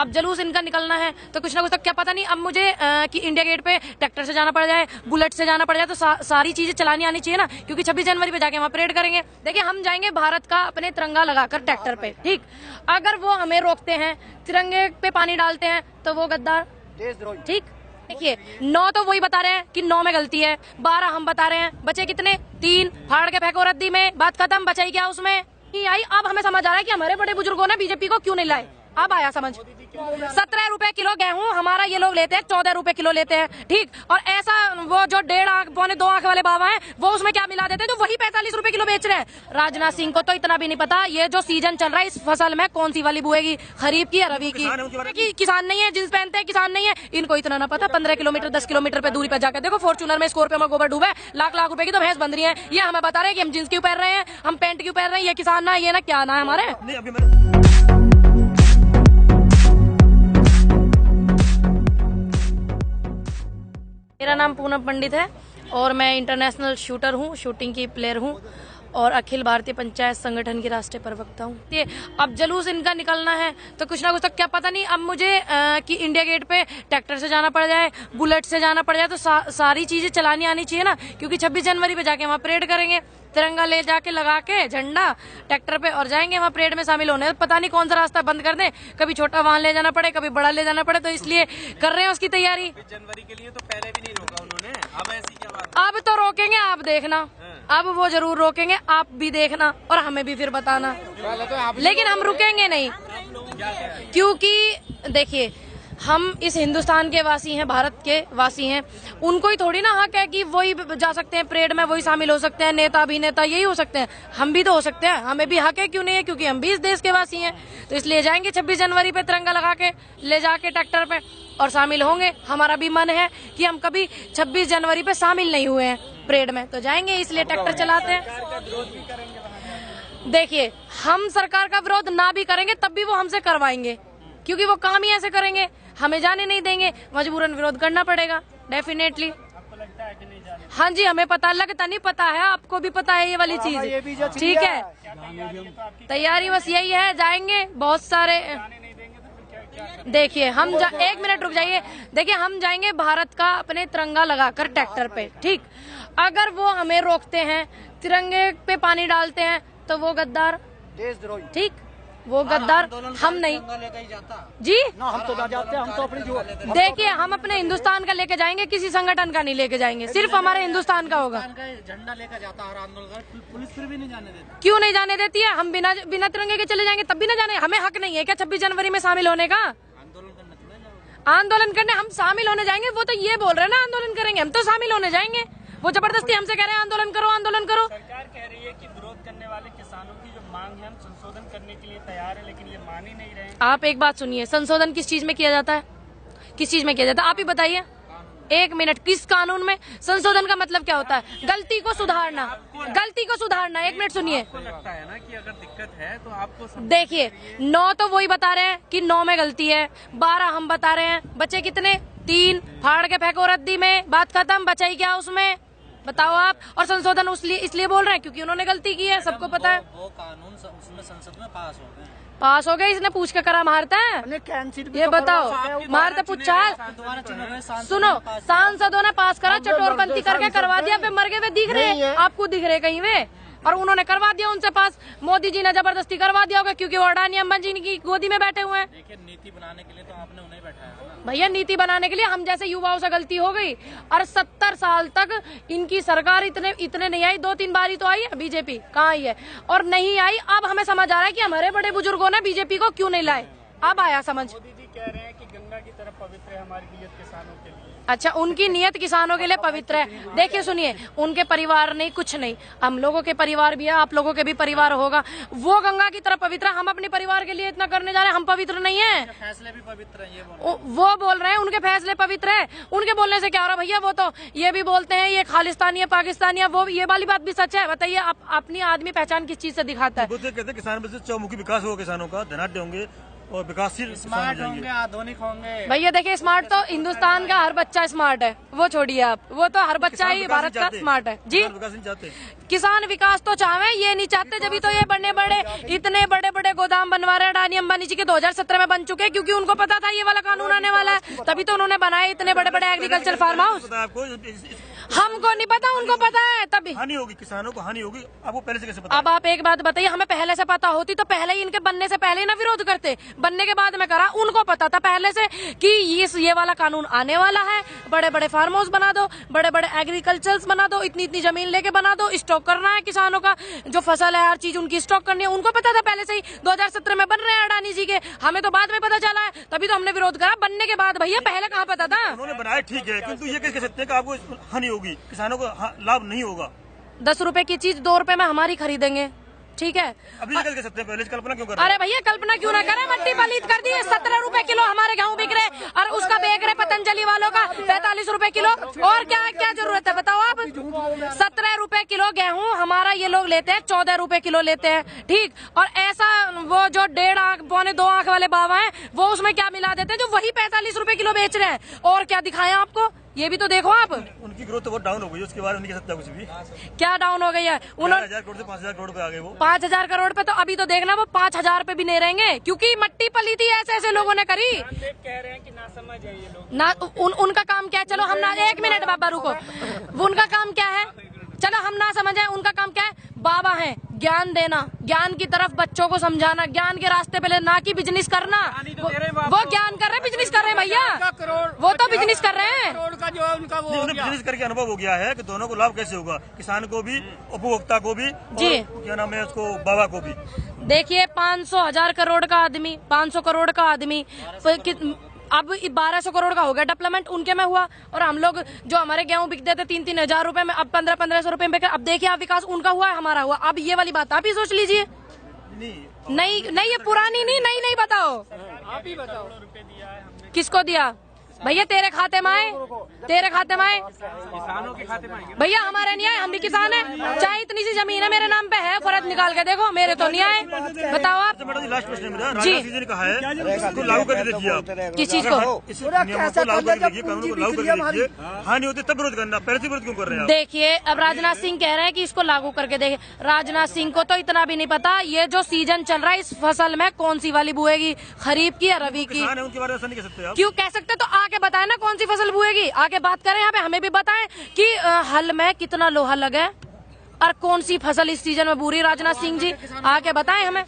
अब जलूस इनका निकलना है तो कुछ ना कुछ, तो क्या पता नहीं अब मुझे कि इंडिया गेट पे ट्रैक्टर से जाना पड़ जाए, बुलेट से जाना पड़ जाए, तो सारी चीजें चलानी आनी चाहिए ना, क्योंकि 26 जनवरी पे जाके वहाँ परेड करेंगे। देखिए हम जाएंगे भारत का अपने तिरंगा लगाकर ट्रैक्टर पे, ठीक। अगर वो हमें रोकते हैं, तिरंगे पे पानी डालते हैं, तो वो गद्दार, ठीक। देखिए 9 तो वही बता रहे हैं कि 9 में गलती है, 12 हम बता रहे हैं, बचे कितने? 3, फाड़ के फेंको रद्दी में, बात खत्म, बचाई क्या उसमें नहीं आई। अब हमें समझ आ रहा है कि हमारे बड़े बुजुर्गों ने बीजेपी को क्यों नहीं लाए, अब आया समझ। 17 रुपए किलो गेहूं हमारा ये लोग लेते हैं, 14 रुपए किलो लेते हैं, ठीक। और ऐसा वो जो 1.5 आंख 2.25 आंख वाले बाबा हैं, वो उसमें क्या मिला देते हैं, तो वही 45 रुपए किलो बेच रहे हैं। राजनाथ सिंह को तो इतना भी नहीं पता ये जो सीजन चल रहा है, इस फसल में कौन सी वाली बुएगी, खरीफ की या रबी की। किसान नहीं है, जींस पहनते हैं किसान नहीं है, इनको इतना ना पता। 15 किलोमीटर 10 किलोमीटर पे दूरी पे जाकर देखो, फॉर्च्यूनर में स्कॉर्पियो में गोबर डूबा है, लाख लाख रुपए की तो भैंस बंध रही है। ये हमें बता रहे हैं कि हम जींस क्यों पहन रहे हैं, हम पैंट क्यों पहन रहे हैं, ये किसान ना, ये ना क्या ना है हमारे। मेरा नाम पूनम पंडित है और मैं इंटरनेशनल शूटर हूँ, शूटिंग की प्लेयर हूँ और अखिल भारतीय पंचायत संगठन की राष्ट्रीय प्रवक्ता हूँ। ये अब जलूस इनका निकलना है तो कुछ ना कुछ, तो क्या पता नहीं अब मुझे कि इंडिया गेट पे ट्रैक्टर से जाना पड़ जाए, बुलेट से जाना पड़ जाए, तो सारी चीजें चलानी आनी चाहिए ना, क्योंकि 26 जनवरी पे जाके वहाँ परेड करेंगे, तिरंगा ले जाके लगा के झंडा ट्रैक्टर पे, और जाएंगे वहाँ परेड में शामिल होने। पता नहीं कौन सा रास्ता बंद कर दें, कभी छोटा वाहन ले जाना पड़े, कभी बड़ा ले जाना पड़े, तो इसलिए कर रहे हैं उसकी तैयारी। 26 जनवरी के लिए तो पहले भी नहीं रोका उन्होंने, अब ऐसी क्या बात? अब तो रोकेंगे, आप देखना, अब वो जरूर रोकेंगे, आप भी देखना और हमें भी फिर बताना, लेकिन हम रुकेंगे नहीं, क्योंकि देखिए हम इस हिंदुस्तान के वासी हैं, भारत के वासी हैं, उनको ही थोड़ी ना हक है कि वही जा सकते हैं परेड में, वही शामिल हो सकते हैं, नेता अभिनेता यही हो सकते हैं, हम भी तो हो सकते हैं, हमें भी हक है, क्यों नहीं है, क्योंकि हम भी इस देश के वासी हैं। तो इसलिए जाएंगे 26 जनवरी पे तिरंगा लगा के ले जाके ट्रैक्टर पे और शामिल होंगे। हमारा भी मन है कि हम कभी 26 जनवरी पे शामिल नहीं हुए हैं परेड में, तो जाएंगे, इसलिए ट्रैक्टर चलाते हैं। देखिए हम सरकार का विरोध ना भी करेंगे तब भी वो हमसे करवाएंगे, क्योंकि वो काम ही ऐसे करेंगे, हमें जाने नहीं देंगे, मजबूरन विरोध करना पड़ेगा डेफिनेटली। हाँ जी, हमें पता, लगता नहीं पता है, आपको भी पता है ये वाली चीज, ठीक है। तैयारी बस यही है, जाएंगे बहुत सारे। देखिए हम 1 मिनट रुक जाइए, देखिए हम जाएंगे भारत का अपने तिरंगा लगाकर ट्रैक्टर पे, ठीक। अगर वो हमें रोकते हैं, तिरंगे पे पानी डालते हैं, तो वो गद्दार, देशद्रोही, ठीक, वो गद्दार हम नहीं जी ना, हम तो ना जाते, हम तो अपनी जो देखिए हम अपने हिंदुस्तान का लेके जाएंगे, किसी संगठन का नहीं लेके जाएंगे, सिर्फ हमारे हिंदुस्तान का होगा। झंडा लेकर जाता हर आंदोलन, पुलिस फिर भी नहीं जाने देती। क्यों नहीं जाने देती है? हम बिना तिरंगे के चले जाएंगे तब भी ना जाने, हमें हक नहीं है क्या 26 जनवरी में शामिल होने का? आंदोलन करने हम शामिल होने जाएंगे, वो तो ये बोल रहे हैं ना आंदोलन करेंगे, हम तो शामिल होने जाएंगे, वो जबरदस्ती हमसे कह रहे हैं आंदोलन करो आंदोलन करो। सरकार कह रही है कि विरोध करने वाले किसानों की जो मांग है हम संशोधन करने के लिए तैयार है, लेकिन ये मान ही नहीं रहे हैं। आप एक बात सुनिए, संशोधन किस चीज में किया जाता है, किस चीज में किया जाता है, आप ही बताइए। 1 मिनट, किस कानून में? संशोधन का मतलब क्या होता है? गलती को सुधारना, गलती को सुधारना। 1 मिनट सुनिए। आपको लगता है ना कि अगर दिक्कत है तो आपको देखिए 9 तो वही बता रहे हैं कि 9 में गलती है, 12 हम बता रहे हैं, बचे कितने? 3, फाड़ के फेंको रद्दी में, बात खत्म, बचाई क्या उसमें, बताओ आप। और संशोधन इसलिए बोल रहे हैं क्योंकि उन्होंने गलती की है, सबको पता है। वो कानून उसमें संसद में पास हो गए, इसने पूछ के करा मारता है, ये बताओ, मारते पूछा। सुनो, सांसदों ने पास करा, चटोरपंथी करके करवा दिया, वे मर गए, वे दिख रहे हैं आपको, दिख रहे कहीं वे, और उन्होंने करवा दिया उनसे पास। मोदी जी ने जबरदस्ती करवा दिया होगा क्योंकि वो अडानी अंबानी जी की गोदी में बैठे हुए हैं। देखिए नीति बनाने के लिए तो आपने उन्हें बैठाया है ना भैया, नीति बनाने के लिए हम जैसे युवाओं से गलती हो गई, और 70 साल तक इनकी सरकार इतने नहीं आई, 2-3 बारी तो आई है बीजेपी, कहाँ आई है, और नहीं आई। अब हमें समझ आ रहा है कि हमारे बड़े बुजुर्गों ने बीजेपी को क्यों नहीं लाए, अब आया समझ। मोदी जी कह रहे हैं कि गंगा की तरफ पवित्र है हमारी नीयत किसानों के लिए। अच्छा, उनकी नियत किसानों के लिए पवित्र है। देखिए सुनिए, उनके परिवार नहीं, कुछ नहीं, हम लोगों के परिवार भी है, आप लोगों के भी परिवार होगा, वो गंगा की तरफ पवित्र है, हम अपने परिवार के लिए इतना करने जा रहे हैं, हम पवित्र नहीं है। फैसले भी पवित्र हैं, ये वो बोल रहे हैं उनके फैसले पवित्र है, उनके बोलने से क्या हो रहा है भैया, वो तो ये भी बोलते हैं ये खालिस्तानी है, पाकिस्तानी है, वो ये वाली बात भी सच है। बताइए आप, अपनी आदमी पहचान किस चीज से दिखाता है? कहते हैं किसान चौमुखी विकास होगा, किसानों का धनाढ़ होंगे, और विकासशील स्मार्ट होंगे, आधुनिक होंगे। भैया देखिए, स्मार्ट तो हिंदुस्तान का हर बच्चा स्मार्ट है, वो छोड़िए आप, वो तो हर बच्चा ही भारत का स्मार्ट है जी। विकास नहीं चाहते। किसान विकास तो चाहे, ये नहीं चाहते, जब तो ये इतने बड़े बड़े गोदाम बनवा रहे हैं। अडानी अंबानी जी के 2017 में बन चुके हैं, क्योंकि उनको पता था ये वाला कानून आने वाला है, तभी तो उन्होंने बनाए इतने बड़े बड़े एग्रीकल्चर फार्म हाउस। आपको हमको नहीं पता, उनको पता है, तभी हानि होगी, किसानों को हानि होगी। आपको पहले से कैसे पता? अब आप एक बात बताइए, हमें पहले से पता होती तो पहले ही इनके बनने से पहले ही ना विरोध करते, बनने के बाद में करा। उनको पता था पहले से कि ये वाला कानून आने वाला है, बड़े बड़े फार्म हाउस बना दो, बड़े बड़े एग्रीकल्चर बना दो, इतनी इतनी जमीन लेके बना दो, स्टॉक करना है किसानों का, जो फसल है हर चीज उनकी स्टॉक करनी है। उनको पता था पहले से ही, 2017 में बन रहे हैं अडानी जी के, हमें तो बाद में पता चला है, तभी तो हमने विरोध करा बनने के बाद। भैया पहले कहाँ पता था? उन्होंने बनाया ठीक है, किंतु ये कैसे कह सकते हैं कि आपको हानि होगी, किसानों को लाभ नहीं होगा? 10 रुपए की चीज 2 रुपए में हमारी खरीदेंगे, ठीक है? अभी ये कैसे कह सकते हैं? पहले से कल्पना क्यों कर रहे हैं? अरे भैया कल्पना क्यों ना करे, मट्टी पलीत कर दी है। 17 रुपए किलो हमारे गेहूं बिक रहे, और उसका बेच रहे पतंजलि वालों का 45 रुपए किलो। और क्या क्या जरूरत है बताओ आप? 17 रुपए किलो गेहूं हमारा ये लोग लेते हैं, 14 रुपए किलो लेते हैं, ठीक। और ऐसा वो जो 1.5 आंख 1.25 आंख वाले बाबा हैं, वो उसमें क्या मिला देते हैं, जो वही 45 रुपए किलो बेच रहे हैं। और क्या दिखाएं आपको, ये भी तो देखो आप। उनकी ग्रोथ तो बहुत डाउन हो गई, उसके बारे में नहीं कह सकता कुछ भी। क्या डाउन हो गई है? उन्होंने 1000 करोड़ से 5000 करोड़ पे आ गए वो। 5000 करोड़ पे तो अभी तो देखना वो 5000 पे भी नहीं रहेंगे, क्योंकि मट्टी पलीती ऐसे ऐसे लोगों ने करी। कह रहे हैं कि ना समझ है ये लोग ना उनका काम क्या है? चलो हम ना, 1 मिनट बाबा रुको, उनका काम क्या है? चलो हम ना समझे, उनका काम क्या है? बाबा है, ज्ञान देना, ज्ञान की तरफ बच्चों को समझाना, ज्ञान के रास्ते पे ना कि बिजनेस करना। वो ज्ञान कर रहे हैं, बिजनेस कर रहे हैं भैया, वो तो बिजनेस कर रहे हैं। करोड़ का जो है उनका वो हो गया। बिजनेस करके अनुभव हो गया है कि दोनों को लाभ कैसे होगा, किसान को भी, उपभोक्ता को भी, जी। और क्या नाम है उसको, बाबा को भी। देखिए 500,000 करोड़ का आदमी, 500 करोड़ का आदमी, अब 1200 करोड़ का हो गया डेवलपमेंट उनके में हुआ। और हम लोग जो हमारे गेहूं बिकते थे 3-3 हजार रुपए में, अब 1500 रुपए में। अब देखिए आप, विकास उनका हुआ है, हमारा हुआ। अब ये वाली बात आप ही सोच लीजिए। नहीं नहीं, ये पुरानी नहीं बताओ, आप ही बताओ। किसको दिया भैया? तेरे खाते में आए, तेरे खाते में आए, किसानों के खाते में आएंगे। भैया हमारे नहीं आए, हम भी किसान हैं। चाहे इतनी सी जमीन है मेरे नाम पे है, फर्ज निकाल के देखो, मेरे तो नहीं आए। बताओ आप अच्छा मैडम, लास्ट प्रश्न है मेरा। जी। राजनाथ सिंह जी ने कहा है इसको लागू करके देखिए आप। किस चीज को? इस नियमों को लागू करके देखिए, कानून को लागू करके देखिए, हानि होती तब विरोध करना, पहले से विरोध क्यों कर रहे हैं आप? देखिए अब राजनाथ सिंह कह रहे हैं कि इसको लागू करके देखे। राजनाथ सिंह को तो इतना भी नहीं पता ये जो सीजन चल रहा है इस फसल में कौन सी वाली बुएगी, खरीफ की या रबी की। किसान है, उनके बारे में ऐसा नहीं कह सकते आप। क्यों कह सकते? तो आके बताए ना कौन सी फसल बुएगी, आके बात करें यहाँ पे, हमें भी बताएं कि हल में कितना लोहा लगे और कौन सी फसल इस सीजन में बुरी। राजनाथ सिंह जी आके बताएं हमें।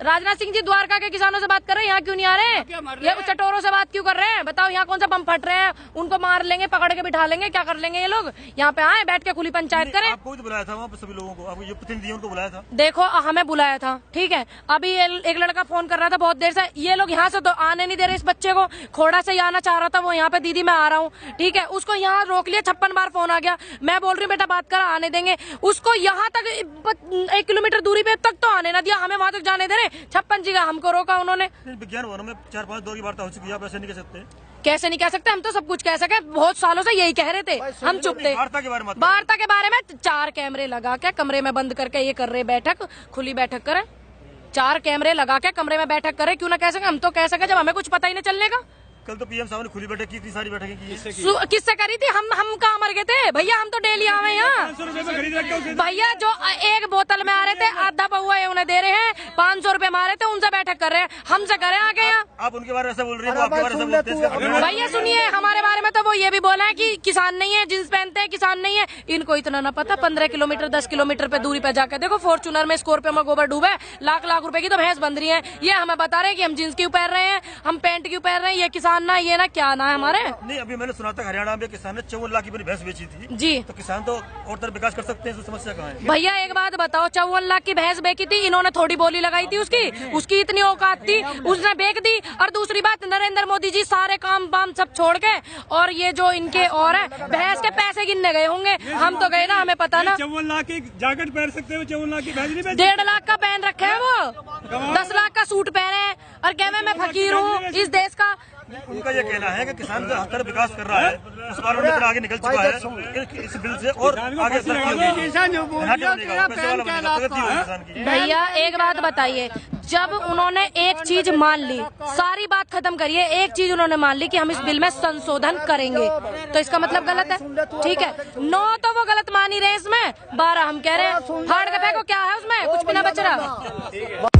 राजनाथ सिंह जी द्वारका के किसानों से बात कर रहे हैं, यहाँ क्यों नहीं आ रहे हैं? ये चटोरों से बात क्यों कर रहे हैं? बताओ यहाँ कौन सा बम फट रहे हैं? उनको मार लेंगे, पकड़ के बिठा लेंगे, क्या कर लेंगे ये लोग? यहाँ पे आए, बैठ के खुली पंचायत करें। आपको तो बुलाया था वहाँ पे सभी लोगों को, आपको जो प्रतिनिधि उनको बुलाया था। देखो हमें बुलाया था, ठीक है। अभी एक लड़का फोन कर रहा था बहुत देर से, ये लोग यहाँ से तो आने नहीं दे रहे इस बच्चे को। खोड़ा से आना चाह रहा था वो, यहाँ पे दीदी मैं आ रहा हूँ, ठीक है। उसको यहाँ रोक लिया, 56 बार फोन आ गया। मैं बोल रही हूँ बेटा बात कर, आने देंगे उसको। यहाँ तक 1 किलोमीटर दूरी पे तक तो आने ना दिया, हमें वहाँ तक जाने दे रहे। 56 जी का हमको रोका उन्होंने। विज्ञान भवनों में 4-5 दौर की वार्ता हो चुकी है, आप ऐसे नहीं कह सकते। कैसे नहीं कह सकते? हम तो सब कुछ कह सके, बहुत सालों से यही कह रहे थे, हम चुप थे। वार्ता के बारे में, वार्ता के बारे में 4 कैमरे लगा के कमरे में बंद करके ये कर रहे बैठक, खुली बैठक करें। 4 कैमरे लगा के कमरे में बैठक करें, क्यों ना कह सके? हम तो कह सके जब हमें कुछ पता ही नहीं चलने का। कल तो पीएम साहब ने खुली बैठक की, इतनी सारी बैठकें की। किससे करी थी? हम कहाँ मर गए थे भैया? हम तो डेली आवे यहाँ भैया। जो 1 बोतल में आ रहे थे, आधा पौवा उन्हें दे रहे हैं, 500 रुपए मारे थे, उनसे बैठक कर रहे हैं। हमसे करें आके यहाँ? आप उनके बारे में ऐसा बोल रही है, वो आपके बारे में ऐसा बोलते हैं। भैया सुनिए, हमारे बारे में तो वो ये भी बोला है कि किसान नहीं है, जींस पहनते हैं, किसान नहीं है। इनको इतना ना पता, 15 किलोमीटर 10 किलोमीटर पे दूरी पे जाकर देखो, फॉर्चूनर में स्कॉर्पियो में गोबर डूबे, लाख लाख रुपए की तो भैंस बंध रही है। ये हमें बता रहे हैं कि हम जींस क्यों पहन रहे हैं, हम पैंट क्यों पहन रहे हैं, ये किसान ना, ये ना क्या ना है हमारे। नहीं, अभी मैंने सुना था हरियाणा में किसान ने 54 लाख की बड़ी भैंस बेची थी जी। तो किसान तो और तरफ विकास कर सकते हैं, तो समस्या कहाँ है? भैया एक बात बताओ, 54 लाख की भैंस बेची थी, इन्होंने थोड़ी बोली लगाई थी उसकी इतनी औकात थी, उसने बेच दी। और दूसरी बात, नरेंद्र मोदी जी सारे काम बाम सब छोड़ के, और ये जो इनके और है, भैंस के पैसे गिनने गए होंगे। हम तो गए ना, हमें पता ना। 54 लाख की जैकेट पहन सकते हो, 54 लाख की भैंस नहीं बेच। 1.5 लाख का पहन रखे है वो, 10 लाख का सूट पहने और कह मैं फकीर हूँ इस देश का। उनका ये कहना है कि किसान जो हर तरफ विकास कर रहा है उस कानून में आगे निकल चुका है, इस बिल से और आगे भैया एक बात बताइए, जब उन्होंने एक चीज मान ली, सारी बात खत्म करिए, एक चीज उन्होंने मान ली कि हम इस बिल में संशोधन करेंगे, तो इसका मतलब गलत है। ठीक है, 9 तो वो गलत मान ही रहे, इसमें 12 हम कह रहे हैं। फाड़ के फेंको, क्या है उसमें, कुछ भी ना बच रहा।